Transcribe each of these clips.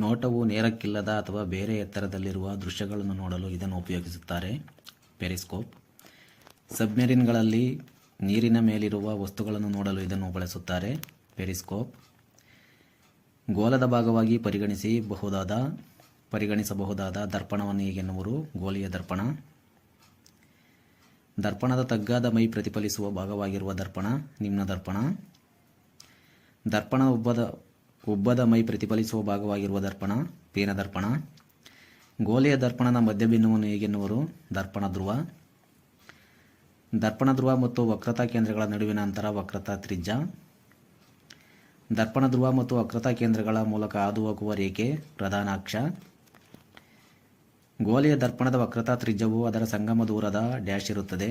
ನೋಟವು ನೇರಕ್ಕಿಲ್ಲದ ಅಥವಾ ಬೇರೆ ಎತ್ತರದಲ್ಲಿರುವ ದೃಶ್ಯಗಳನ್ನು ನೋಡಲು ಇದನ್ನು ಉಪಯೋಗಿಸುತ್ತಾರೆ. ಪೆರಿಸ್ಕೋಪ್. ಸಬ್ಮೆರಿನ್ಗಳಲ್ಲಿ ನೀರಿನ ಮೇಲಿರುವ ವಸ್ತುಗಳನ್ನು ನೋಡಲು ಇದನ್ನು ಬಳಸುತ್ತಾರೆ. ಪೆರಿಸ್ಕೋಪ್. ಗೋಳದ ಭಾಗವಾಗಿ ಪರಿಗಣಿಸಬಹುದಾದ ದರ್ಪಣವನ್ನು ಹೀಗೆನ್ನುವರು. ಗೋಳೀಯ ದರ್ಪಣ. ದರ್ಪಣದ ತಗ್ಗಾದ ಮೈ ಪ್ರತಿಫಲಿಸುವ ಭಾಗವಾಗಿರುವ ದರ್ಪಣ ನಿಮ್ನ ದರ್ಪಣ. ದರ್ಪಣ ಉಬ್ಬದ ಮೈ ಪ್ರತಿಫಲಿಸುವ ಭಾಗವಾಗಿರುವ ದರ್ಪಣ ಪೀನ ದರ್ಪಣ. ಗೋಳೀಯ ದರ್ಪಣದ ಮಧ್ಯಬಿಂದುವನ್ನು ಹೀಗೆನ್ನುವರು. ದರ್ಪಣ ಧ್ರುವ. ದರ್ಪಣ ಧ್ರುವ ಮತ್ತು ವಕ್ರತಾ ಕೇಂದ್ರಗಳ ನಡುವಿನ ಅಂತರ ವಕ್ರತಾ ತ್ರಿಜ್ಯ. ದರ್ಪಣ ಧ್ರುವ ಮತ್ತು ವಕ್ರತಾ ಕೇಂದ್ರಗಳ ಮೂಲಕ ಹಾದುಹೋಗುವ ರೇಖೆ ಪ್ರಧಾನ ಅಕ್ಷ. ಗೋಳೀಯ ದರ್ಪಣದ ವಕ್ರತಾ ತ್ರಿಜ್ಯವು ಅದರ ಸಂಗಮ ದೂರದ ಡ್ಯಾಶ್ ಇರುತ್ತದೆ,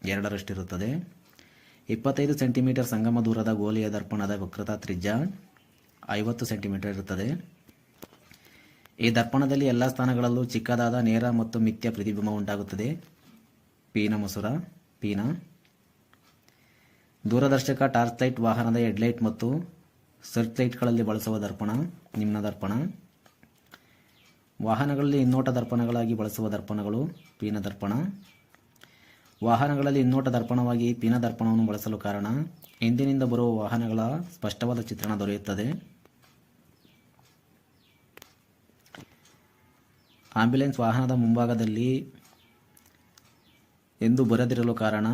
2ರಷ್ಟಿರುತ್ತದೆ. 25 ಸೆಂಟಿಮೀಟರ್ ಸಂಗಮ ದೂರದ ಗೋಳೀಯ ದರ್ಪಣದ ವಕ್ರತಾ ತ್ರಿಜ್ಯ 50 ಸೆಂಟಿಮೀಟರ್ ಇರುತ್ತದೆ. ಈ ದರ್ಪಣದಲ್ಲಿ ಎಲ್ಲ ಸ್ಥಾನಗಳಲ್ಲೂ ಚಿಕ್ಕದಾದ ನೇರ ಮತ್ತು ಮಿಥ್ಯ ಪ್ರತಿಬಿಂಬ ಉಂಟಾಗುತ್ತದೆ. ಪೀನ ಮಸೂರ. ಪೀನ. ದೂರದರ್ಶಕ, ಟಾರ್ಚ್ ಲೈಟ್, ವಾಹನದ ಹೆಡ್ಲೈಟ್ ಮತ್ತು ಸರ್ಚ್ ಲೈಟ್ಗಳಲ್ಲಿ ಬಳಸುವ ದರ್ಪಣ ನಿಮ್ನ ದರ್ಪಣ. ವಾಹನಗಳಲ್ಲಿ ಹಿನ್ನೋಟ ದರ್ಪಣಗಳಾಗಿ ಬಳಸುವ ದರ್ಪಣಗಳು ಪೀನ ದರ್ಪಣ. ವಾಹನಗಳಲ್ಲಿ ಹಿನ್ನೋಟ ದರ್ಪಣವಾಗಿ ಪೀನ ದರ್ಪಣವನ್ನು ಬಳಸಲು ಕಾರಣ ಹಿಂದಿನಿಂದ ಬರುವ ವಾಹನಗಳ ಸ್ಪಷ್ಟವಾದ ಚಿತ್ರಣ ದೊರೆಯುತ್ತದೆ. ಆಂಬ್ಯುಲೆನ್ಸ್ ವಾಹನದ ಮುಂಭಾಗದಲ್ಲಿ ಎಂದು ಬರೆದಿರಲು ಕಾರಣ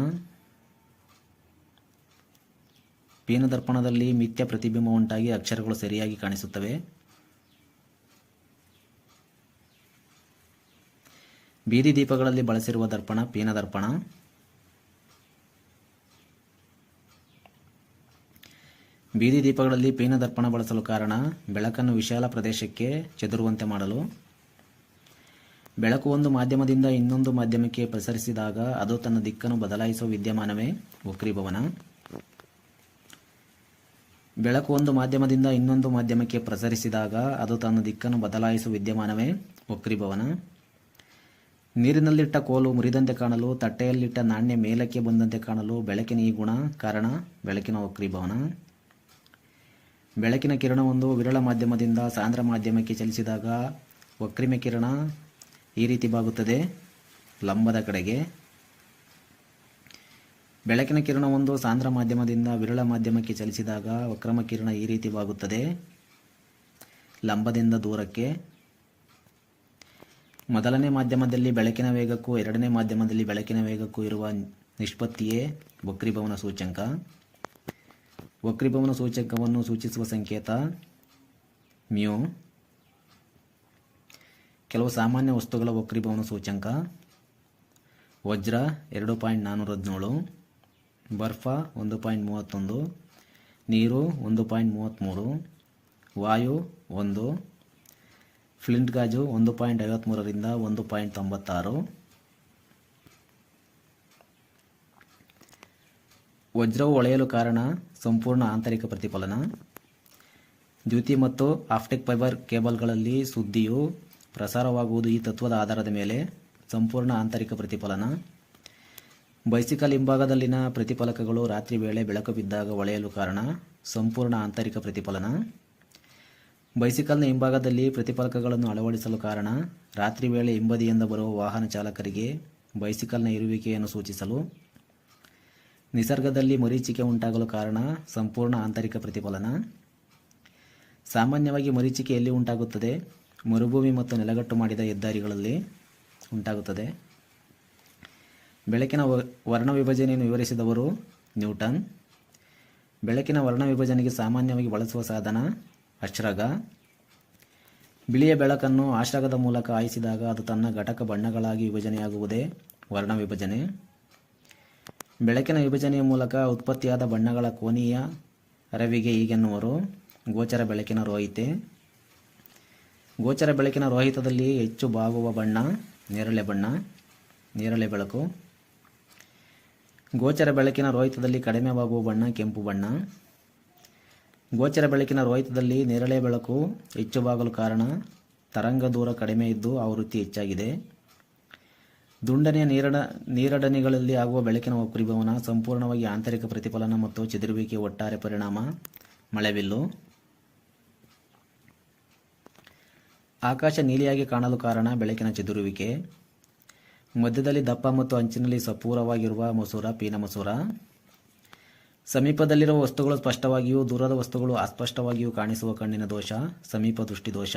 ಪೀನ ದರ್ಪಣದಲ್ಲಿ ಮಿಥ್ಯ ಪ್ರತಿಬಿಂಬ ಉಂಟಾಗಿ ಅಕ್ಷರಗಳು ಸರಿಯಾಗಿ ಕಾಣಿಸುತ್ತವೆ. ಬೀದಿ ದೀಪಗಳಲ್ಲಿ ಬಳಸಿರುವ ದರ್ಪಣ ಪೀನ ದರ್ಪಣ. ಬೀದಿ ದೀಪಗಳಲ್ಲಿ ಪೀನ ದರ್ಪಣ ಬಳಸಲು ಕಾರಣ ಬೆಳಕನ್ನು ವಿಶಾಲ ಪ್ರದೇಶಕ್ಕೆ ಚದುರುವಂತೆ ಮಾಡಲು. ಬೆಳಕು ಒಂದು ಮಾಧ್ಯಮದಿಂದ ಇನ್ನೊಂದು ಮಾಧ್ಯಮಕ್ಕೆ ಪ್ರಸರಿಸಿದಾಗ ಅದು ತನ್ನ ದಿಕ್ಕನ್ನು ಬದಲಾಯಿಸುವ ವಿದ್ಯಮಾನವೇ ವಕ್ರೀಭವನ. ಬೆಳಕು ಒಂದು ಮಾಧ್ಯಮದಿಂದ ಇನ್ನೊಂದು ಮಾಧ್ಯಮಕ್ಕೆ ಪ್ರಸರಿಸಿದಾಗ ಅದು ತನ್ನ ದಿಕ್ಕನ್ನು ಬದಲಾಯಿಸುವ ವಿದ್ಯಮಾನವೇ ವಕ್ರೀಭವನ. ನೀರಿನಲ್ಲಿಟ್ಟ ಕೋಲು ಮುರಿದಂತೆ ಕಾಣಲು, ತಟ್ಟೆಯಲ್ಲಿಟ್ಟ ನಾಣ್ಯ ಮೇಲಕ್ಕೆ ಬಂದಂತೆ ಕಾಣಲು ಬೆಳಕಿನ ಈ ಗುಣ ಕಾರಣ ಬೆಳಕಿನ ವಕ್ರೀಭವನ. ಬೆಳಕಿನ ಕಿರಣವೊಂದು ವಿರಳ ಮಾಧ್ಯಮದಿಂದ ಸಾಂದ್ರ ಮಾಧ್ಯಮಕ್ಕೆ ಚಲಿಸಿದಾಗ ವಕ್ರಿಮ ಕಿರಣ ಈ ರೀತಿ ಬಾಗುತ್ತದೆ, ಲಂಬದ ಕಡೆಗೆ. ಬೆಳಕಿನ ಕಿರಣವೊಂದು ಸಾಂದ್ರ ಮಾಧ್ಯಮದಿಂದ ವಿರಳ ಮಾಧ್ಯಮಕ್ಕೆ ಚಲಿಸಿದಾಗ ವಕ್ರಮ ಕಿರಣ ಈ ರೀತಿ ಬಾಗುತ್ತದೆ, ಲಂಬದಿಂದ ದೂರಕ್ಕೆ. ಮೊದಲನೇ ಮಾಧ್ಯಮದಲ್ಲಿ ಬೆಳಕಿನ ವೇಗಕ್ಕೂ ಎರಡನೇ ಮಾಧ್ಯಮದಲ್ಲಿ ಬೆಳಕಿನ ವೇಗಕ್ಕೂ ಇರುವ ನಿಷ್ಪತ್ತಿಯೇ ವಕ್ರೀಭವನ ಸೂಚ್ಯಂಕ. ವಕ್ರೀಭವನ ಸೂಚ್ಯಂಕವನ್ನು ಸೂಚಿಸುವ ಸಂಕೇತ ಮ್ಯೂ. ಕೆಲವು ಸಾಮಾನ್ಯ ವಸ್ತುಗಳ ವಕ್ರೀಭವನ ಸೂಚ್ಯಂಕ: ವಜ್ರ 2.417, ಬರ್ಫ 1.31, ನೀರು 1.33, ವಾಯು 1, ಫ್ಲಿಂಟ್ ಗಾಜು 1.53ರಿಂದ 1.96. ವಜ್ರವು ಹೊಳೆಯಲು ಕಾರಣ ಸಂಪೂರ್ಣ ಆಂತರಿಕ ಪ್ರತಿಫಲನ. ದ್ಯುತಿ ಮತ್ತು ಆಪ್ಟಿಕ್ ಫೈಬರ್ ಕೇಬಲ್ಗಳಲ್ಲಿ ಸುದ್ದಿಯು ಪ್ರಸಾರವಾಗುವುದು ಈ ತತ್ವದ ಆಧಾರದ ಮೇಲೆ. ಸಂಪೂರ್ಣ ಆಂತರಿಕ ಪ್ರತಿಫಲನ. ಬೈಸಿಕಲ್ ಹಿಂಭಾಗದಲ್ಲಿನ ಪ್ರತಿಫಲಕಗಳು ರಾತ್ರಿ ವೇಳೆ ಬೆಳಕು ಬಿದ್ದಾಗ ಹೊಳೆಯಲು ಕಾರಣ ಸಂಪೂರ್ಣ ಆಂತರಿಕ ಪ್ರತಿಫಲನ. ಬೈಸಿಕಲ್ನ ಹಿಂಭಾಗದಲ್ಲಿ ಪ್ರತಿಫಲಕಗಳನ್ನು ಅಳವಡಿಸಲು ಕಾರಣ ರಾತ್ರಿ ವೇಳೆ ಹಿಂಬದಿಯಿಂದ ಬರುವ ವಾಹನ ಚಾಲಕರಿಗೆ ಬೈಸಿಕಲ್ನ ಇರುವಿಕೆಯನ್ನು ಸೂಚಿಸಲು. ನಿಸರ್ಗದಲ್ಲಿ ಮರೀಚಿಕೆ ಉಂಟಾಗಲು ಕಾರಣ ಸಂಪೂರ್ಣ ಆಂತರಿಕ ಪ್ರತಿಫಲನ. ಸಾಮಾನ್ಯವಾಗಿ ಮರೀಚಿಕೆ ಎಲ್ಲಿ ಉಂಟಾಗುತ್ತದೆ? ಮರುಭೂಮಿ ಮತ್ತು ನೆಲಗಟ್ಟು ಮಾಡಿದ ಹೆದ್ದಾರಿಗಳಲ್ಲಿ ಉಂಟಾಗುತ್ತದೆ. ಬೆಳಕಿನ ವರ್ಣ ವಿಭಜನೆಯನ್ನು ವಿವರಿಸಿದವರು ನ್ಯೂಟನ್. ಬೆಳಕಿನ ವರ್ಣ ವಿಭಜನೆಗೆ ಸಾಮಾನ್ಯವಾಗಿ ಬಳಸುವ ಸಾಧನ ಅಶ್ರಗ. ಬಿಳಿಯ ಬೆಳಕನ್ನು ಆಶ್ರಗದ ಮೂಲಕ ಹಾಯಿಸಿದಾಗ ಅದು ತನ್ನ ಘಟಕ ಬಣ್ಣಗಳಾಗಿ ವಿಭಜನೆಯಾಗುವುದೇ ವರ್ಣ ವಿಭಜನೆ. ಬೆಳಕಿನ ವಿಭಜನೆಯ ಮೂಲಕ ಉತ್ಪತ್ತಿಯಾದ ಬಣ್ಣಗಳ ಕೋನೀಯ ಹರವಿಗೆ ಹೀಗೆನ್ನುವರು ಗೋಚರ ಬೆಳಕಿನ ರೋಹಿತೆ. ಗೋಚರ ಬೆಳಕಿನ ರೋಹಿತದಲ್ಲಿ ಹೆಚ್ಚು ಬಾಗುವ ಬಣ್ಣ ನೇರಳೆ ಬಣ್ಣ, ನೇರಳೆ ಬೆಳಕು. ಗೋಚರ ಬೆಳಕಿನ ರೋಹಿತದಲ್ಲಿ ಕಡಿಮೆ ಬಾಗುವ ಬಣ್ಣ ಕೆಂಪು ಬಣ್ಣ. ಗೋಚರ ಬೆಳಕಿನ ರೋಹಿತದಲ್ಲಿ ನೇರಳೆ ಬೆಳಕು ಹೆಚ್ಚು ಬಾಗಲು ಕಾರಣ ತರಂಗ ದೂರ ಕಡಿಮೆ ಇದ್ದು ಆವೃತ್ತಿ ಹೆಚ್ಚಾಗಿದೆ. ದುಂಡನೆಯ ನೀರಡನೆಗಳಲ್ಲಿ ಆಗುವ ಬೆಳಕಿನ ವಕ್ರೀಭವನ ಸಂಪೂರ್ಣವಾಗಿ ಆಂತರಿಕ ಪ್ರತಿಫಲನ ಮತ್ತು ಚದುರುವಿಕೆ ಒಟ್ಟಾರೆ ಪರಿಣಾಮ ಮಳೆಬಿಲ್ಲು. ಆಕಾಶ ನೀಲಿಯಾಗಿ ಕಾಣಲು ಕಾರಣ ಬೆಳಕಿನ ಚದುರುವಿಕೆ. ಮಧ್ಯದಲ್ಲಿ ದಪ್ಪ ಮತ್ತು ಅಂಚಿನಲ್ಲಿ ಸಪೂರವಾಗಿರುವ ಮಸೂರ ಪೀನ ಮಸೂರ. ಸಮೀಪದಲ್ಲಿರುವ ವಸ್ತುಗಳು ಸ್ಪಷ್ಟವಾಗಿಯೂ ದೂರದ ವಸ್ತುಗಳು ಅಸ್ಪಷ್ಟವಾಗಿಯೂ ಕಾಣಿಸುವ ಕಣ್ಣಿನ ದೋಷ ಸಮೀಪ ದೃಷ್ಟಿ ದೋಷ.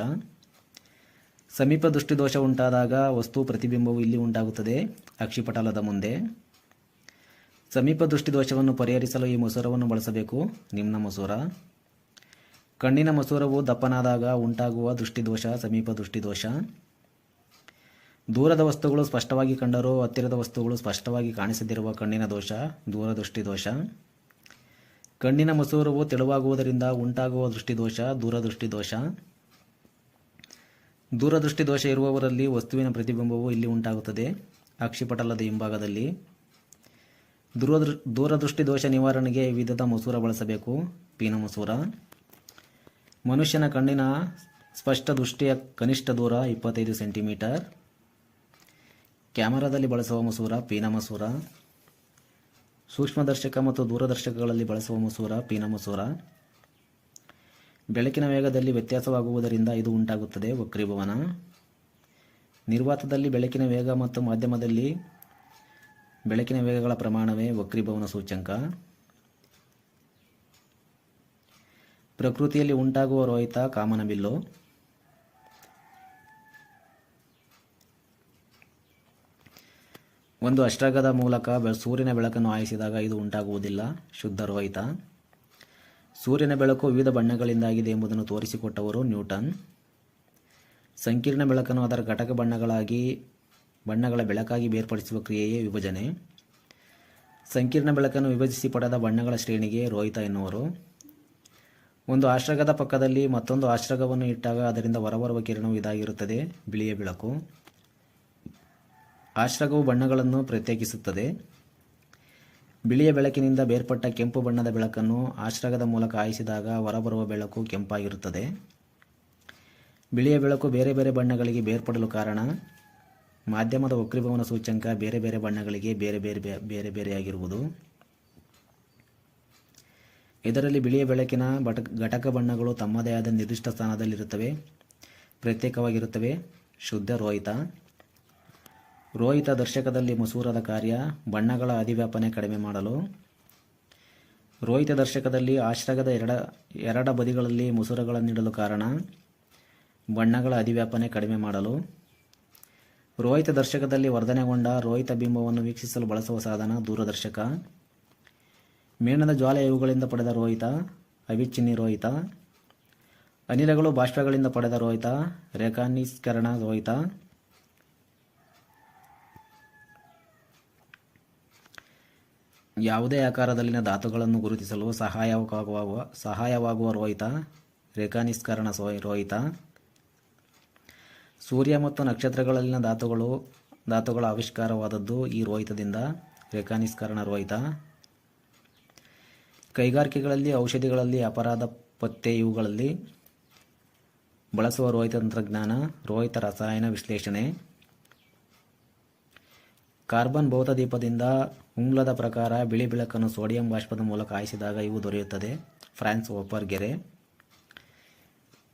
ಸಮೀಪ ದೃಷ್ಟಿ ದೋಷ ಉಂಟಾದಾಗ ವಸ್ತು ಪ್ರತಿಬಿಂಬವು ಇಲ್ಲಿ ಉಂಟಾಗುತ್ತದೆ, ಅಕ್ಷಿಪಟಲದ ಮುಂದೆ. ಸಮೀಪ ದೃಷ್ಟಿ ದೋಷವನ್ನು ಪರಿಹರಿಸಲು ಈ ಮಸೂರವನ್ನು ಬಳಸಬೇಕು, ನಿಮ್ನ ಮಸೂರ. ಕಣ್ಣಿನ ಮಸೂರವು ದಪ್ಪನಾದಾಗ ಉಂಟಾಗುವ ದೃಷ್ಟಿದೋಷ ಸಮೀಪ ದೃಷ್ಟಿದೋಷ. ದೂರದ ವಸ್ತುಗಳು ಸ್ಪಷ್ಟವಾಗಿ ಕಂಡರೂ ಹತ್ತಿರದ ವಸ್ತುಗಳು ಸ್ಪಷ್ಟವಾಗಿ ಕಾಣಿಸದಿರುವ ಕಣ್ಣಿನ ದೋಷ ದೂರದೃಷ್ಟಿ ದೋಷ. ಕಣ್ಣಿನ ಮಸೂರವು ತೆಳುವಾಗುವುದರಿಂದ ಉಂಟಾಗುವ ದೃಷ್ಟಿದೋಷ ದೂರದೃಷ್ಟಿ ದೋಷ. ದೂರದೃಷ್ಟಿ ದೋಷ ಇರುವವರಲ್ಲಿ ವಸ್ತುವಿನ ಪ್ರತಿಬಿಂಬವು ಇಲ್ಲಿ ಉಂಟಾಗುತ್ತದೆ, ಅಕ್ಷಿಪಟಲದ ಹಿಂಭಾಗದಲ್ಲಿ. ದೂರದೃಷ್ಟಿ ದೋಷ ನಿವಾರಣೆಗೆ ವಿಧದ ಮಸೂರ ಬಳಸಬೇಕು, ಪೀನ ಮಸೂರ. ಮನುಷ್ಯನ ಕಣ್ಣಿನ ಸ್ಪಷ್ಟ ದೃಷ್ಟಿಯ ಕನಿಷ್ಠ ದೂರ 25 ಸೆಂಟಿಮೀಟರ್. ಕ್ಯಾಮರಾದಲ್ಲಿ ಬಳಸುವ ಮಸೂರ ಪೀನ ಮಸೂರ. ಸೂಕ್ಷ್ಮದರ್ಶಕ ಮತ್ತು ದೂರದರ್ಶಕಗಳಲ್ಲಿ ಬಳಸುವ ಮಸೂರ ಪೀನ ಮಸೂರ. ಬೆಳಕಿನ ವೇಗದಲ್ಲಿ ವ್ಯತ್ಯಾಸವಾಗುವುದರಿಂದ ಇದು ಉಂಟಾಗುತ್ತದೆ, ವಕ್ರೀಭವನ. ನಿರ್ವಾತದಲ್ಲಿ ಬೆಳಕಿನ ವೇಗ ಮತ್ತು ಮಾಧ್ಯಮದಲ್ಲಿ ಬೆಳಕಿನ ವೇಗಗಳ ಪ್ರಮಾಣವೇ ವಕ್ರೀಭವನ ಸೂಚ್ಯಂಕ. ಪ್ರಕೃತಿಯಲ್ಲಿ ಉಂಟಾಗುವ ರೋಹಿತ ಕಾಮನಬಿಲ್ಲು. ಒಂದು ಅಷ್ಟ್ರಗದ ಮೂಲಕ ಸೂರ್ಯನ ಬೆಳಕನ್ನು ಹಾಯಿಸಿದಾಗ ಇದು ಉಂಟಾಗುವುದಿಲ್ಲ, ಶುದ್ಧ ರೋಹಿತ. ಸೂರ್ಯನ ಬೆಳಕು ವಿವಿಧ ಬಣ್ಣಗಳಿಂದಾಗಿದೆ ಎಂಬುದನ್ನು ತೋರಿಸಿಕೊಟ್ಟವರು ನ್ಯೂಟನ್. ಸಂಕೀರ್ಣ ಬೆಳಕನ್ನು ಅದರ ಘಟಕ ಬಣ್ಣಗಳ ಬೆಳಕಾಗಿ ಬೇರ್ಪಡಿಸುವ ಕ್ರಿಯೆಯೇ ವಿಭಜನೆ. ಸಂಕೀರ್ಣ ಬೆಳಕನ್ನು ವಿಭಜಿಸಿ ಪಡೆದ ಬಣ್ಣಗಳ ಶ್ರೇಣಿಗೆ ರೋಹಿತ ಎನ್ನುವರು. ಒಂದು ಆಶ್ರಗದ ಪಕ್ಕದಲ್ಲಿ ಮತ್ತೊಂದು ಆಶ್ರಗವನ್ನು ಇಟ್ಟಾಗ ಅದರಿಂದ ಹೊರಬರುವ ಕಿರಣವು ಇದಾಗಿರುತ್ತದೆ, ಬಿಳಿಯ ಬೆಳಕು. ಆಶ್ರಗವು ಬಣ್ಣಗಳನ್ನು ಪ್ರತ್ಯೇಕಿಸುತ್ತದೆ. ಬಿಳಿಯ ಬೆಳಕಿನಿಂದ ಬೇರ್ಪಟ್ಟ ಕೆಂಪು ಬಣ್ಣದ ಬೆಳಕನ್ನು ಆಶ್ರಗದ ಮೂಲಕ ಹಾಯಿಸಿದಾಗ ಹೊರಬರುವ ಬೆಳಕು ಕೆಂಪಾಗಿರುತ್ತದೆ. ಬಿಳಿಯ ಬೆಳಕು ಬೇರೆ ಬೇರೆ ಬಣ್ಣಗಳಿಗೆ ಬೇರ್ಪಡಲು ಕಾರಣ ಮಾಧ್ಯಮದ ವಕ್ರೀಭವನ ಸೂಚ್ಯಂಕ ಬೇರೆ ಬೇರೆ ಬಣ್ಣಗಳಿಗೆ ಬೇರೆ ಬೇರೆಯಾಗಿರುವುದು. ಇದರಲ್ಲಿ ಬಿಳಿಯ ಬೆಳಕಿನ ಘಟಕ ಬಣ್ಣಗಳು ತಮ್ಮದೇ ಆದ ನಿರ್ದಿಷ್ಟ ಸ್ಥಾನದಲ್ಲಿರುತ್ತವೆ, ಪ್ರತ್ಯೇಕವಾಗಿರುತ್ತವೆ, ಶುದ್ಧ ರೋಹಿತ. ರೋಹಿತ ದರ್ಶಕದಲ್ಲಿ ಮಸೂರದ ಕಾರ್ಯ ಬಣ್ಣಗಳ ಅಧಿವ್ಯಾಪನೆ ಕಡಿಮೆ ಮಾಡಲು. ರೋಹಿತ ದರ್ಶಕದಲ್ಲಿ ಆಶ್ರಗದ ಎರಡ ಬದಿಗಳಲ್ಲಿ ಮಸೂರಗಳನ್ನಿಡಲು ಕಾರಣ ಬಣ್ಣಗಳ ಅಧಿವ್ಯಾಪನೆ ಕಡಿಮೆ ಮಾಡಲು. ರೋಹಿತ ದರ್ಶಕದಲ್ಲಿ ವರ್ಧನೆಗೊಂಡ ರೋಹಿತ ಬಿಂಬವನ್ನು ವೀಕ್ಷಿಸಲು ಬಳಸುವ ಸಾಧನ ದೂರದರ್ಶಕ. ಮೇಣದ ಜ್ವಾಲೆ ಇವುಗಳಿಂದ ಪಡೆದ ರೋಹಿತ ಅವಿಚ್ಛಿನ್ನಿ ರೋಹಿತ. ಅನಿಲಗಳು ಬಾಷ್ಪಗಳಿಂದ ಪಡೆದ ರೋಹಿತ ರೇಖಾನಿಷ್ಕರಣ ರೋಹಿತ. ಯಾವುದೇ ಆಕಾರದಲ್ಲಿನ ಧಾತುಗಳನ್ನು ಗುರುತಿಸಲು ಸಹಾಯವಾಗುವ ರೋಹಿತ ರೇಖಾನಿಷ್ಕರಣ ರೋಹಿತ. ಸೂರ್ಯ ಮತ್ತು ನಕ್ಷತ್ರಗಳಲ್ಲಿನ ಧಾತುಗಳ ಆವಿಷ್ಕಾರವಾದದ್ದು ಈ ರೋಹಿತದಿಂದ, ರೇಖಾನಿಷ್ಕರಣ ರೋಹಿತ. ಕೈಗಾರಿಕೆಗಳಲ್ಲಿ, ಔಷಧಿಗಳಲ್ಲಿ, ಅಪರಾಧ ಪತ್ತೆ ಇವುಗಳಲ್ಲಿ ಬಳಸುವ ರೋಹಿತ ತಂತ್ರಜ್ಞಾನ ರೋಹಿತ ರಸಾಯನ ವಿಶ್ಲೇಷಣೆ. ಕಾರ್ಬನ್ ಭೌತದೀಪದಿಂದ ಉಮ್ಲದ ಪ್ರಕಾರ ಬಿಳಿ ಬೆಳಕನ್ನು ಸೋಡಿಯಂ ಬಾಷ್ಪದ ಮೂಲಕ ಹಾಯಿಸಿದಾಗ ಇವು ದೊರೆಯುತ್ತದೆ, ಫ್ರಾನ್ಸ್ ಓಪರ್ ಗೆರೆ.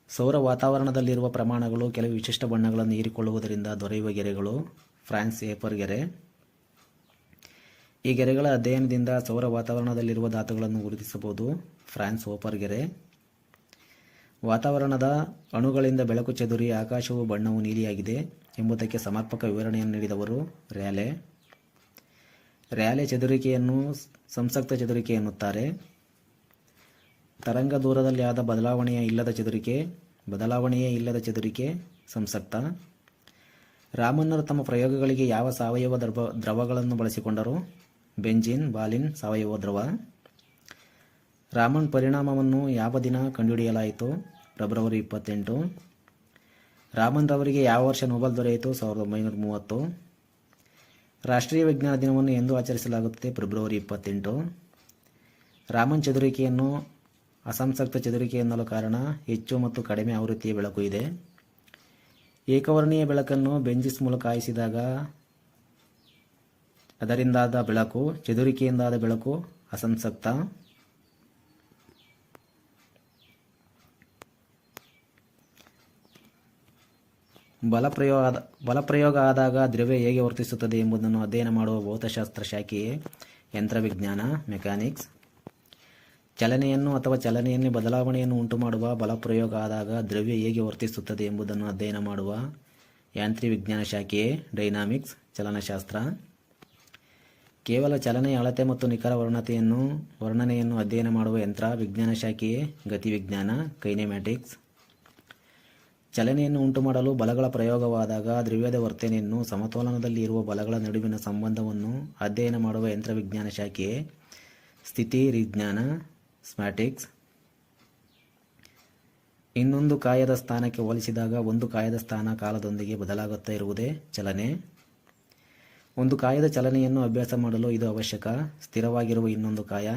ಸೌರ ವಾತಾವರಣದಲ್ಲಿರುವ ಪ್ರಮಾಣಗಳು ಕೆಲವು ವಿಶಿಷ್ಟ ಬಣ್ಣಗಳನ್ನು ಹೀರಿಕೊಳ್ಳುವುದರಿಂದ ದೊರೆಯುವ ಗೆರೆಗಳು, ಫ್ರಾನ್ಸ್ ಏಪರ್ ಗೆರೆ. ಈ ಗೆರೆಗಳ ಅಧ್ಯಯನದಿಂದ ಸೌರ ವಾತಾವರಣದಲ್ಲಿರುವ ಧಾತುಗಳನ್ನು ಗುರುತಿಸಬಹುದು, ಫ್ರಾನ್ಸ್ ಓಪರ್ ಗೆರೆ. ವಾತಾವರಣದ ಅಣುಗಳಿಂದ ಬೆಳಕು ಚದುರಿ ಆಕಾಶವು ಬಣ್ಣವು ನೀಲಿಯಾಗಿದೆ ಎಂಬುದಕ್ಕೆ ಸಮರ್ಪಕ ವಿವರಣೆಯನ್ನು ನೀಡಿದವರು ರ್ಯಾಲೆ. ರ್ಯಾಲೆ ಚದುರಿಕೆಯನ್ನು ಸಂಸಕ್ತ ಚದುರಿಕೆ ಎನ್ನುತ್ತಾರೆ. ತರಂಗ ದೂರದಲ್ಲಿ ಆದ ಬದಲಾವಣೆಯೇ ಇಲ್ಲದ ಚದುರಿಕೆ ಸಂಸಕ್ತ. ರಾಮನ್ನರು ತಮ್ಮ ಪ್ರಯೋಗಗಳಿಗೆ ಯಾವ ಸಾವಯವ ದ್ರವಗಳನ್ನು ಬಳಸಿಕೊಂಡರು? ಬೆಂಜಿನ್, ಬಾಲಿನ್ ಸಾವಯವ ದ್ರವ. ರಾಮನ್ ಪರಿಣಾಮವನ್ನು ಯಾವ ದಿನ ಕಂಡುಹಿಡಿಯಲಾಯಿತು? ಫೆಬ್ರವರಿ 28. ರಾಮನ್ ರವರಿಗೆ ಯಾವ ವರ್ಷ ನೊಬೆಲ್ ದೊರೆಯಿತು? 1930. ರಾಷ್ಟ್ರೀಯ ವಿಜ್ಞಾನ ದಿನವನ್ನು ಎಂದು ಆಚರಿಸಲಾಗುತ್ತದೆ? ಫೆಬ್ರವರಿ 28. ರಾಮನ್ ಚದುರಿಕೆಯನ್ನು ಅಸಂಸಕ್ತ ಚದುರಿಕೆ ಎನ್ನಲು ಕಾರಣ ಹೆಚ್ಚು ಮತ್ತು ಕಡಿಮೆ ಆವೃತ್ತಿಯ ಬೆಳಕು ಇದೆ. ಏಕವರ್ಣೀಯ ಬೆಳಕನ್ನು ಬೆಂಜಿಸ್ ಮೂಲಕ ಹಾಯಿಸಿದಾಗ ಅದರಿಂದಾದ ಬೆಳಕು, ಚದುರಿಕೆಯಿಂದಾದ ಬೆಳಕು ಅಸಂಸಕ್ತ. ಬಲಪ್ರಯೋಗ ಆದಾಗ ದ್ರವ್ಯ ಹೇಗೆ ವರ್ತಿಸುತ್ತದೆ ಎಂಬುದನ್ನು ಅಧ್ಯಯನ ಮಾಡುವ ಭೌತಶಾಸ್ತ್ರ ಶಾಖೆಯೇ ಯಂತ್ರವಿಜ್ಞಾನ, ಮೆಕ್ಯಾನಿಕ್ಸ್. ಚಲನೆಯನ್ನು ಅಥವಾ ಚಲನೆಯಲ್ಲಿ ಬದಲಾವಣೆಯನ್ನು ಉಂಟುಮಾಡುವ ಬಲಪ್ರಯೋಗ ಆದಾಗ ದ್ರವ್ಯ ಹೇಗೆ ವರ್ತಿಸುತ್ತದೆ ಎಂಬುದನ್ನು ಅಧ್ಯಯನ ಮಾಡುವ ಯಾಂತ್ರಿವಿಜ್ಞಾನ ಶಾಖೆಯೇ ಡೈನಾಮಿಕ್ಸ್, ಚಲನಶಾಸ್ತ್ರ. ಕೇವಲ ಚಲನೆಯ ಅಳತೆ ಮತ್ತು ನಿಖರ ವರ್ಣನೆಯನ್ನು ಅಧ್ಯಯನ ಮಾಡುವ ಯಂತ್ರ ವಿಜ್ಞಾನ ಶಾಖೆಯೇ ಗತಿವಿಜ್ಞಾನ, ಕೈನೆಮ್ಯಾಟಿಕ್ಸ್. ಚಲನೆಯನ್ನು ಉಂಟುಮಾಡಲು ಬಲಗಳ ಪ್ರಯೋಗವಾದಾಗ ದ್ರವ್ಯದ ವರ್ತನೆಯನ್ನು ಸಮತೋಲನದಲ್ಲಿ ಇರುವ ಬಲಗಳ ನಡುವಿನ ಸಂಬಂಧವನ್ನು ಅಧ್ಯಯನ ಮಾಡುವ ಯಂತ್ರವಿಜ್ಞಾನ ಶಾಖೆಯೇ ಸ್ಥಿತಿವಿಜ್ಞಾನ, ಸ್ಟ್ಯಾಟಿಕ್ಸ್. ಇನ್ನೊಂದು ಕಾಯದ ಸ್ಥಾನಕ್ಕೆ ಹೋಲಿಸಿದಾಗ ಒಂದು ಕಾಯದ ಸ್ಥಾನ ಕಾಲದೊಂದಿಗೆ ಬದಲಾಗುತ್ತಾ ಇರುವುದೇ ಚಲನೆ. ಒಂದು ಕಾಯದ ಚಲನೆಯನ್ನು ಅಭ್ಯಾಸ ಮಾಡಲು ಇದು ಅವಶ್ಯಕ. ಸ್ಥಿರವಾಗಿರುವ ಇನ್ನೊಂದು ಕಾಯ.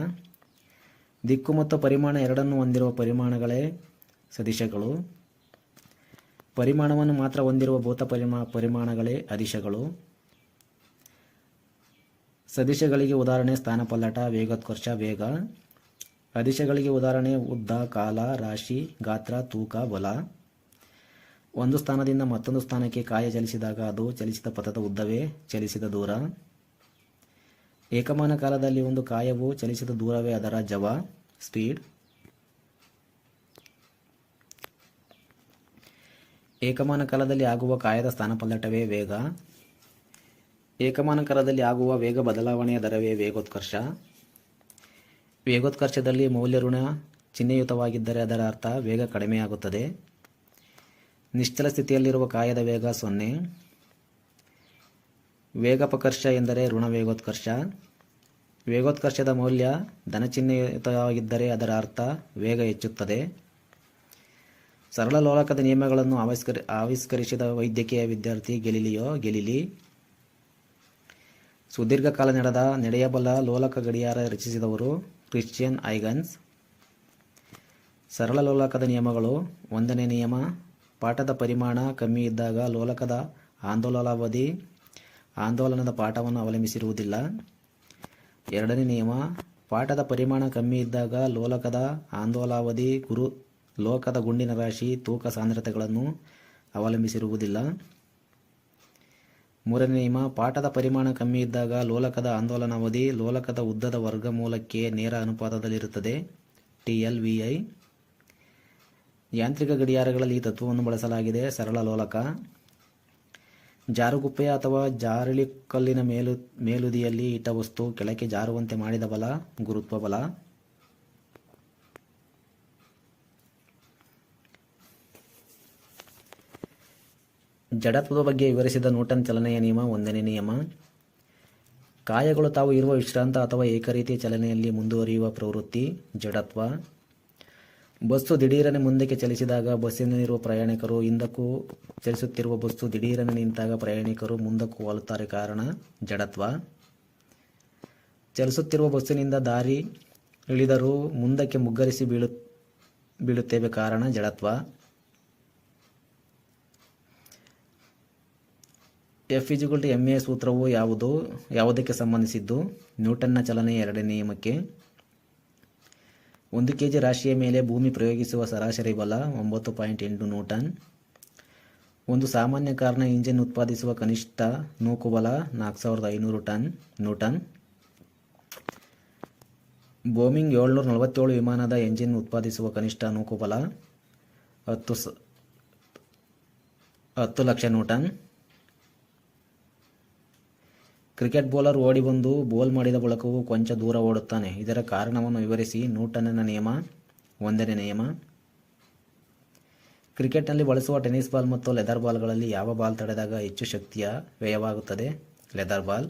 ದಿಕ್ಕು ಮತ್ತು ಪರಿಮಾಣ ಎರಡನ್ನೂ ಹೊಂದಿರುವ ಪರಿಮಾಣಗಳೇ ಸದಿಶಗಳು. ಪರಿಮಾಣವನ್ನು ಮಾತ್ರ ಹೊಂದಿರುವ ಭೌತ ಪರಿಮಾಣಗಳೇ ಅದಿಶಗಳು. ಸದಿಶಗಳಿಗೆ ಉದಾಹರಣೆ ಸ್ಥಾನಪಲ್ಲಟ, ವೇಗೋತ್ಕರ್ಷ, ವೇಗ. ಅದಿಶಗಳಿಗೆ ಉದಾಹರಣೆ ಉದ್ದ, ಕಾಲ, ರಾಶಿ, ಗಾತ್ರ, ತೂಕ, ಬಲ. ಒಂದು ಸ್ಥಾನದಿಂದ ಮತ್ತೊಂದು ಸ್ಥಾನಕ್ಕೆ ಕಾಯ ಚಲಿಸಿದಾಗ ಅದು ಚಲಿಸಿದ ಪಥದ ಉದ್ದವೇ ಚಲಿಸಿದ ದೂರ. ಏಕಮಾನ ಕಾಲದಲ್ಲಿ ಒಂದು ಕಾಯವು ಚಲಿಸಿದ ದೂರವೇ ಅದರ ಜವ, ಸ್ಪೀಡ್. ಏಕಮಾನ ಕಾಲದಲ್ಲಿ ಆಗುವ ಕಾಯದ ಸ್ಥಾನಪಲ್ಲಟವೇ ವೇಗ. ಏಕಮಾನ ಕಾಲದಲ್ಲಿ ಆಗುವ ವೇಗ ಬದಲಾವಣೆಯ ದರವೇ ವೇಗೋತ್ಕರ್ಷ. ವೇಗೋತ್ಕರ್ಷದಲ್ಲಿ ಮೌಲ್ಯ ಋಣ ಚಿಹ್ನೆಯುತವಾಗಿದ್ದರೆ ಅದರ ಅರ್ಥ ವೇಗ ಕಡಿಮೆಯಾಗುತ್ತದೆ. ನಿಶ್ಚಲ ಸ್ಥಿತಿಯಲ್ಲಿರುವ ಕಾಯದ ವೇಗ 0. ವೇಗಾಪಕರ್ಷ ಎಂದರೆ ಋಣ ವೇಗೋತ್ಕರ್ಷ. ವೇಗೋತ್ಕರ್ಷದ ಮೌಲ್ಯ ಧನಚಿಹ್ನೆಯುತವಾಗಿದ್ದರೆ ಅದರ ಅರ್ಥ ವೇಗ ಹೆಚ್ಚುತ್ತದೆ. ಸರಳ ಲೋಲಕದ ನಿಯಮಗಳನ್ನು ಆವಿಷ್ಕರಿಸಿದ ವೈದ್ಯಕೀಯ ವಿದ್ಯಾರ್ಥಿ ಗೆಲಿಲಿ. ಸುದೀರ್ಘ ಕಾಲ ನಡೆಯಬಲ್ಲ ಲೋಲಕ ಗಡಿಯಾರ ರಚಿಸಿದವರು ಕ್ರಿಶ್ಚಿಯನ್ ಐಗನ್ಸ್. ಸರಳ ಲೋಲಕದ ನಿಯಮಗಳು. 1ನೇ ನಿಯಮ, ಪಾಠದ ಪರಿಮಾಣ ಕಮ್ಮಿ ಇದ್ದಾಗ ಲೋಲಕದ ಆಂದೋಲನಾವಧಿ ಆಂದೋಲನದ ಪಾಠವನ್ನು ಅವಲಂಬಿಸಿರುವುದಿಲ್ಲ. 2ನೇ ನಿಯಮ, ಪಾಠದ ಪರಿಮಾಣ ಕಮ್ಮಿ ಇದ್ದಾಗ ಲೋಲಕದ ಆಂದೋಲನಾವಧಿ ಲೋಕದ ಗುಂಡಿನ ರಾಶಿ, ತೂಕ, ಸಾಂದ್ರತೆಗಳನ್ನು ಅವಲಂಬಿಸಿರುವುದಿಲ್ಲ. 3ನೇ ನಿಯಮ, ಪಾಠದ ಪರಿಮಾಣ ಕಮ್ಮಿ ಇದ್ದಾಗ ಲೋಲಕದ ಆಂದೋಲನಾವಧಿ ಲೋಲಕದ ಉದ್ದದ ವರ್ಗಮೂಲಕ್ಕೆ ನೇರ ಅನುಪಾತದಲ್ಲಿರುತ್ತದೆ. TLVI. ಯಾಂತ್ರಿಕ ಗಡಿಯಾರಗಳಲ್ಲಿ ಈ ತತ್ವವನ್ನು ಬಳಸಲಾಗಿದೆ. ಸರಳ ಲೋಲಕ. ಜಾರುಗುಪ್ಪೆಯ ಅಥವಾ ಜಾರಳಿಕಲ್ಲಿನ ಮೇಲುದಿಯಲ್ಲಿ ಇಟ್ಟ ವಸ್ತು ಕೆಳಕ್ಕೆ ಜಾರುವಂತೆ ಮಾಡಿದ ಬಲ ಗುರುತ್ವ ಬಲ. ಜಡತ್ವದ ಬಗ್ಗೆ ವಿವರಿಸಿದ ನ್ಯೂಟನ್ ಚಲನೆಯ ನಿಯಮ. 1ನೇ ನಿಯಮ, ಕಾಯಗಳು ತಾವು ಇರುವ ವಿಶ್ರಾಂತ ಅಥವಾ ಏಕರೀತಿಯ ಚಲನೆಯಲ್ಲಿ ಮುಂದುವರಿಯುವ ಪ್ರವೃತ್ತಿ ಜಡತ್ವ. ಬಸ್ಸು ದಿಢೀರನೆ ಮುಂದಕ್ಕೆ ಚಲಿಸಿದಾಗ ಬಸ್ಸಿನಲ್ಲಿರುವ ಪ್ರಯಾಣಿಕರು ಹಿಂದಕ್ಕೂ, ಚಲಿಸುತ್ತಿರುವ ಬಸ್ಸು ದಿಢೀರನೆ ನಿಂತಾಗ ಪ್ರಯಾಣಿಕರು ಮುಂದಕ್ಕೂ ವಾಲುತ್ತಾರೆ, ಕಾರಣ ಜಡತ್ವ. ಚಲಿಸುತ್ತಿರುವ ಬಸ್ಸಿನಿಂದ ದಾರಿ ಇಳಿದರೂ ಮುಂದಕ್ಕೆ ಮುಗ್ಗರಿಸಿ ಬೀಳುತ್ತೇವೆ, ಕಾರಣ ಜಡತ್ವ. F=ma ಸೂತ್ರವು ಯಾವುದಕ್ಕೆ ಸಂಬಂಧಿಸಿದ್ದು? ನ್ಯೂಟನ್ನ ಚಲನೆಯ 2ನೇ ನಿಯಮಕ್ಕೆ. 1 kg ರಾಶಿಯ ಮೇಲೆ ಭೂಮಿ ಪ್ರಯೋಗಿಸುವ ಸರಾಸರಿ ಬಲ 9.8 ನ್ಯೂಟನ್. ಒಂದು ಸಾಮಾನ್ಯ ಕಾರ್ನ ಇಂಜಿನ್ ಉತ್ಪಾದಿಸುವ ಕನಿಷ್ಠ ನೂಕು ಬಲ 4500 ನ್ಯೂಟನ್. ಬೋಯಿಂಗ್ 747 ವಿಮಾನದ ಎಂಜಿನ್ ಉತ್ಪಾದಿಸುವ ಕನಿಷ್ಠ ನೂಕು ಬಲ 10 ಲಕ್ಷ ನ್ಯೂಟನ್. ಕ್ರಿಕೆಟ್ ಬೌಲರ್ ಓಡಿ ಬಂದು ಬೋಲ್ ಮಾಡಿದ ಬಳಿಕವೂ ಕೊಂಚ ದೂರ ಓಡುತ್ತಾನೆ. ಇದರ ಕಾರಣವನ್ನು ವಿವರಿಸಿ. ನ್ಯೂಟನ್ನ ನಿಯಮ. 1ನೇ ನಿಯಮ, ಕ್ರಿಕೆಟ್ನಲ್ಲಿ ಬಳಸುವ ಟೆನ್ನಿಸ್ ಬಾಲ್ ಮತ್ತು ಲೆದರ್ ಬಾಲ್ಗಳಲ್ಲಿ ಯಾವ ಬಾಲ್ ತಡೆದಾಗ ಹೆಚ್ಚು ಶಕ್ತಿಯ ವ್ಯಯವಾಗುತ್ತದೆ? Leather ball.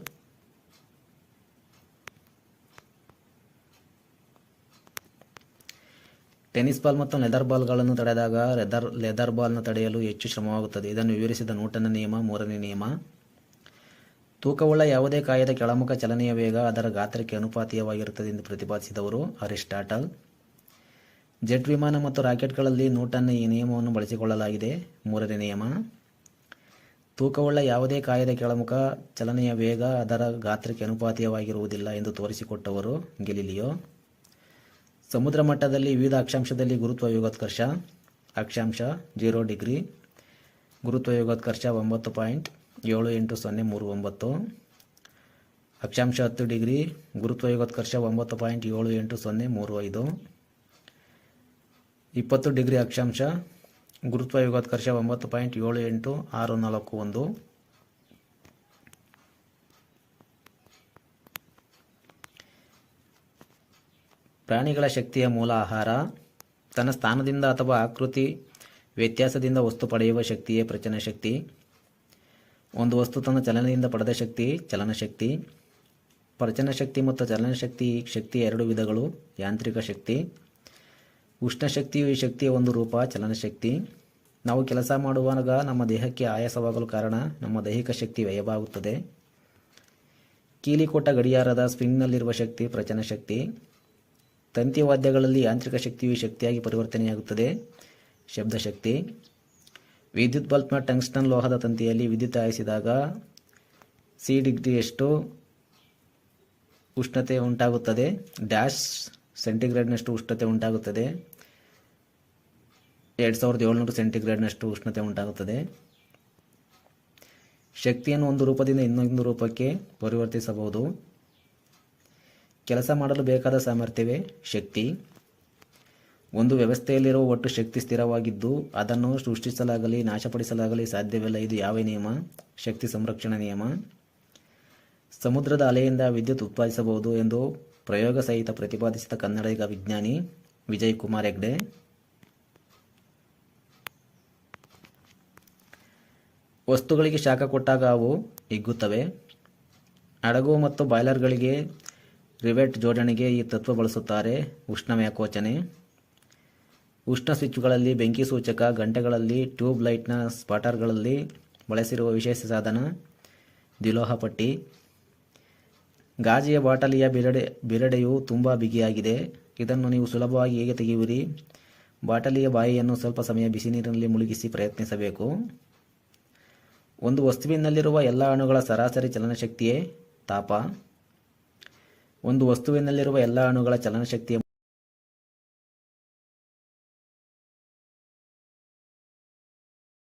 ಟೆನ್ನಿಸ್ ಬಾಲ್ ಮತ್ತು ಲೆದರ್ ಬಾಲ್ಗಳನ್ನು ತಡೆದಾಗ ಲೆದರ್ ಬಾಲ್ನ ತಡೆಯಲು ಹೆಚ್ಚು ಶ್ರಮವಾಗುತ್ತದೆ. ಇದನ್ನು ವಿವರಿಸಿದ ನ್ಯೂಟನ್ನ ನಿಯಮ. 3ನೇ ನಿಯಮ, ತೂಕವುಳ್ಳ ಯಾವುದೇ ಕಾಯದ ಕೆಳಮುಖ ಚಲನೆಯ ವೇಗ ಅದರ ಗಾತ್ರಕ್ಕೆ ಅನುಪಾತೀಯವಾಗಿರುತ್ತದೆ ಎಂದು ಪ್ರತಿಪಾದಿಸಿದವರು ಅರಿಸ್ಟಾಟಲ್. ಜೆಟ್ ವಿಮಾನ ಮತ್ತು ರಾಕೆಟ್ಗಳಲ್ಲಿ ನ್ಯೂಟನ್ನ ಈ ನಿಯಮವನ್ನು ಬಳಸಿಕೊಳ್ಳಲಾಗಿದೆ. 3ನೇ ನಿಯಮ, ತೂಕವುಳ್ಳ ಯಾವುದೇ ಕಾಯದ ಕೆಳಮುಖ ಚಲನೆಯ ವೇಗ ಅದರ ಗಾತ್ರಕ್ಕೆ ಅನುಪಾತೀಯವಾಗಿರುವುದಿಲ್ಲ ಎಂದು ತೋರಿಸಿಕೊಟ್ಟವರು ಗೆಲಿಲಿಯೋ. ಸಮುದ್ರ ಮಟ್ಟದಲ್ಲಿ ವಿವಿಧ ಅಕ್ಷಾಂಶದಲ್ಲಿ ಗುರುತ್ವ ವೇಗೋತ್ಕರ್ಷ. ಅಕ್ಷಾಂಶ 0 ಡಿಗ್ರಿ, ಗುರುತ್ವಾಯೋಗೋತ್ಕರ್ಷ 9.780339. ಅಕ್ಷಾಂಶ 10 ಡಿಗ್ರಿ, ಗುರುತ್ವಾಯೋಗೋತ್ಕರ್ಷ 9.780335. 20 ಡಿಗ್ರಿ ಅಕ್ಷಾಂಶ, ಗುರುತ್ವಾಯೋಗೋತ್ಕರ್ಷ 9.78641. ಪ್ರಾಣಿಗಳ ಶಕ್ತಿಯ ಮೂಲ ಆಹಾರ. ತನ್ನ ಸ್ಥಾನದಿಂದ ಅಥವಾ ಆಕೃತಿ ವ್ಯತ್ಯಾಸದಿಂದ ವಸ್ತು ಪಡೆಯುವ ಶಕ್ತಿಯೇ ಪ್ರಚನ ಶಕ್ತಿ. ಒಂದು ವಸ್ತು ತನ್ನ ಚಲನೆಯಿಂದ ಪಡೆದ ಶಕ್ತಿ ಚಲನಶಕ್ತಿ. ಪ್ರಚನ ಶಕ್ತಿ ಮತ್ತು ಚಲನಶಕ್ತಿ ಈ ಶಕ್ತಿಯ ಎರಡು ವಿಧಗಳು. ಯಾಂತ್ರಿಕ ಶಕ್ತಿ. ಉಷ್ಣ ಶಕ್ತಿಯು ಈ ಶಕ್ತಿಯ ಒಂದು ರೂಪ, ಚಲನಶಕ್ತಿ. ನಾವು ಕೆಲಸ ಮಾಡುವಾಗ ನಮ್ಮ ದೇಹಕ್ಕೆ ಆಯಾಸವಾಗಲು ಕಾರಣ ನಮ್ಮ ದೈಹಿಕ ಶಕ್ತಿ ವ್ಯಯವಾಗುತ್ತದೆ. ಕೀಲಿ ಕೊಟ್ಟ ಗಡಿಯಾರದ ಸ್ಪ್ರಿಂಗ್ನಲ್ಲಿರುವ ಶಕ್ತಿ ಪ್ರಚನ ಶಕ್ತಿ. ತಂತಿವಾದ್ಯಗಳಲ್ಲಿ ಯಾಂತ್ರಿಕ ಶಕ್ತಿಯು ಶಕ್ತಿಯಾಗಿ ಪರಿವರ್ತನೆಯಾಗುತ್ತದೆ, ಶಬ್ದಶಕ್ತಿ. ವಿದ್ಯುತ್ ಬಲ್ಬ್ನ ಟಂಗ್ಸ್ಟನ್ ಲೋಹದ ತಂತಿಯಲ್ಲಿ ವಿದ್ಯುತ್ ಹಾಯಿಸಿದಾಗ ಸಿ ಡಿಗ್ರಿಯಷ್ಟು ಉಷ್ಣತೆ ಉಂಟಾಗುತ್ತದೆ, -ಸೆಂಟಿಗ್ರೇಡ್ನಷ್ಟು ಉಷ್ಣತೆ ಉಂಟಾಗುತ್ತದೆ, 2700 ಸೆಂಟಿಗ್ರೇಡ್ನಷ್ಟು ಉಷ್ಣತೆ ಉಂಟಾಗುತ್ತದೆ. ಶಕ್ತಿಯನ್ನು ಒಂದು ರೂಪದಿಂದ ಇನ್ನೊಂದು ರೂಪಕ್ಕೆ ಪರಿವರ್ತಿಸಬಹುದು. ಕೆಲಸ ಮಾಡಲು ಬೇಕಾದ ಸಾಮರ್ಥ್ಯವೇ ಶಕ್ತಿ. ಒಂದು ವ್ಯವಸ್ಥೆಯಲ್ಲಿರುವ ಒಟ್ಟು ಶಕ್ತಿ ಸ್ಥಿರವಾಗಿದ್ದು ಅದನ್ನು ಸೃಷ್ಟಿಸಲಾಗಲಿ ನಾಶಪಡಿಸಲಾಗಲಿ ಸಾಧ್ಯವಿಲ್ಲ. ಇದು ಯಾವ ನಿಯಮ? ಶಕ್ತಿ ಸಂರಕ್ಷಣಾ ನಿಯಮ. ಸಮುದ್ರದ ಅಲೆಯಿಂದ ವಿದ್ಯುತ್ ಉತ್ಪಾದಿಸಬಹುದು ಎಂದು ಪ್ರಯೋಗ ಸಹಿತ ಪ್ರತಿಪಾದಿಸಿದ ಕನ್ನಡಿಗ ವಿಜ್ಞಾನಿ ವಿಜಯ್ ಕುಮಾರ್ ಹೆಗ್ಡೆ. ವಸ್ತುಗಳಿಗೆ ಶಾಖ ಕೊಟ್ಟಾಗ ಅವು ಹಿಗ್ಗುತ್ತವೆ. ಹಡಗು ಮತ್ತು ಬಾಯ್ಲರ್ಗಳಿಗೆ ರಿವೆಟ್ ಜೋಡಣೆಗೆ ಈ ತತ್ವ ಬಳಸುತ್ತಾರೆ. ಉಷ್ಣ ವ್ಯಾಕೋಚನೆ. ಉಷ್ಣ ಸ್ವಿಚ್ಗಳಲ್ಲಿ, ಬೆಂಕಿ ಸೂಚಕ, ಗಂಟೆಗಳಲ್ಲಿ, ಟ್ಯೂಬ್ ಲೈಟ್ನ ಸ್ಪಾಟರ್ಗಳಲ್ಲಿ ಬಳಸಿರುವ ವಿಶೇಷ ಸಾಧನ ದ್ವಿಲೋಹ ಪಟ್ಟಿ. ಗಾಜಿಯ ಬಾಟಲಿಯ ಬಿರಡೆಯು ತುಂಬ ಬಿಗಿಯಾಗಿದೆ. ಇದನ್ನು ನೀವು ಸುಲಭವಾಗಿ ಹೇಗೆ ತೆಗೆಯುವಿರಿ? ಬಾಟಲಿಯ ಬಾಯಿಯನ್ನು ಸ್ವಲ್ಪ ಸಮಯ ಬಿಸಿ ನೀರಿನಲ್ಲಿ ಮುಳುಗಿಸಿ ಪ್ರಯತ್ನಿಸಬೇಕು. ಒಂದು ವಸ್ತುವಿನಲ್ಲಿರುವ ಎಲ್ಲ ಅಣುಗಳ ಸರಾಸರಿ ಚಲನಶಕ್ತಿಯೇ ತಾಪ. ಒಂದು ವಸ್ತುವಿನಲ್ಲಿರುವ ಎಲ್ಲ ಅಣುಗಳ ಚಲನಶಕ್ತಿಯ